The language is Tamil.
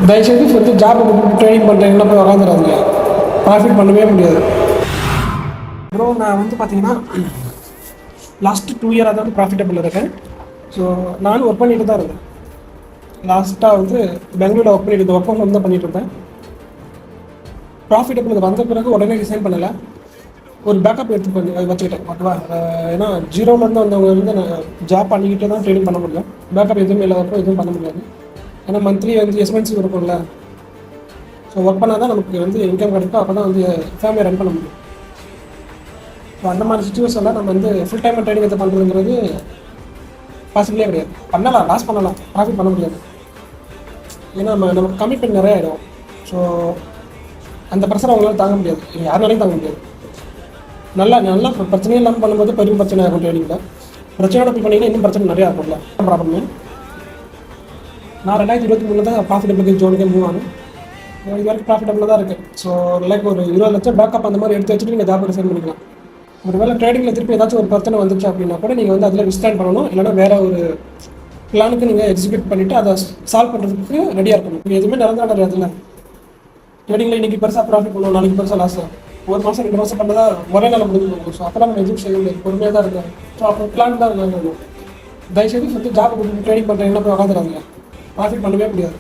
தயவுசெய்து வந்து ஜாப் ட்ரைனிங் பண்ணுறீங்கன்னா போய் உட்காந்துடாதீங்க, ப்ராஃபிட் பண்ணவே முடியாது. அப்புறம் நான் வந்து பார்த்தீங்கன்னா லாஸ்ட்டு 2 இயராக தான் ப்ராஃபிட்டபிள் இருக்கேன். ஸோ நானும் ஒர்க் பண்ணிட்டு தான் இருந்தேன். லாஸ்ட்டாக வந்து பெங்களூரில் ஒர்க் பண்ணிட்டு ஒர்க் ஃப்ரம் ஹோம் தான் பண்ணிட்டு இருந்தேன். ப்ராஃபிட்டபிள் இது வந்த பிறகு உடனே ரிசைன் பண்ணலை, ஒரு பேக்கப் எடுத்து பண்ணி வச்சுக்கிட்டேன். ஓகேவா? ஏன்னா ஜீரோலேருந்து வந்தவங்க வந்து நான் ஜாப் பண்ணிக்கிட்டே தான் ட்ரைனிங் பண்ண முடியும். பேக்கப் எதுவுமே இல்லாதப்போ எதுவும் பண்ண முடியாது. ஏன்னா மந்த்லி வந்து எக்ஸ்பென்சிவ் இருக்கும்ல. ஸோ ஒர்க் பண்ணால் தான் நமக்கு வந்து இன்கம் கிடைக்கும், அப்போ தான் வந்து ஃபேமிலியை ரன் பண்ண முடியும். ஸோ அந்த மாதிரி சுச்சுவேஷனில் நம்ம வந்து ஃபுல் டைம் ட்ரைனிங் எடுத்து பண்ணுறதுங்கிறது பாசிபிளே கிடையாது. பண்ணலாம், லாஸ் பண்ணலாம், ப்ராஃபிட் பண்ண முடியாது. ஏன்னா நமக்கு கமிட்மெண்ட் நிறைய ஆகிடும். ஸோ அந்த ப்ரெஷர் அவங்களால தாங்க முடியாது, யாருனாலையும் தாங்க முடியாது. நல்லா பிரச்சனையே இல்லாமல் பண்ணும்போது பெரும் பிரச்சனை ஆகும். ட்ரைனிங்கில் பிரச்சனையோட போய் பண்ணிங்கன்னா இன்னும் பிரச்சனை நிறையா இருக்கும்ல. ப்ராப்ளமே நான் 2023 தான் ப்ராஃபிட்டபிள் ஜோனுக்கே மூவ் ஆகும். இது வரைக்கும் ப்ராஃபிட்டபிளாக தான் இருக்குது. ஸோ லைக் ஒரு 20 லட்சம் பேக்கப் அந்த மாதிரி எடுத்து வச்சுட்டு நீங்கள் ஜாப் ரிசைன் பண்ணிக்கலாம். ஒரு வேளை ட்ரேடிங்கில் திருப்பி ஏதாச்சும் ஒரு பிரச்சனை வந்துச்சு அப்படின்னா கூட நீங்கள் வந்து அதில் விஸ்டாண்ட் பண்ணணும், இல்லைனா வேறு ஒரு பிளானுக்கு நீங்கள் எக்ஸிக்யூட் பண்ணிவிட்டு அதை சால்வ் பண்ணுறதுக்கு ரெடியாக இருக்கணும். நீங்கள் எதுவுமே நடந்தாடல ட்ரேடிங்கில் இன்றைக்கி பெருசாக ப்ராஃபிட் பண்ணுவோம், நாளைக்கு பெருசாக லாஸ் ஆகும். ஒரு மாதம் 2 மாதம் பண்ணதா ஒரே நாள் முடிஞ்சு போகும். ஸோ அப்போலாம் நம்ம எதுவும் செய்ய முடியாது, பொறுமையாக தான் இருக்காங்க. ஸோ அப்போ பிளான் தான் இருக்கணும். தயவுசெய்து வந்து ஜாப் ட்ரேடிங் பண்ணுறீங்கன்னா போய் உட்காந்துடாதீங்க, ப்ராஃபிட் பண்ணவே முடியாது.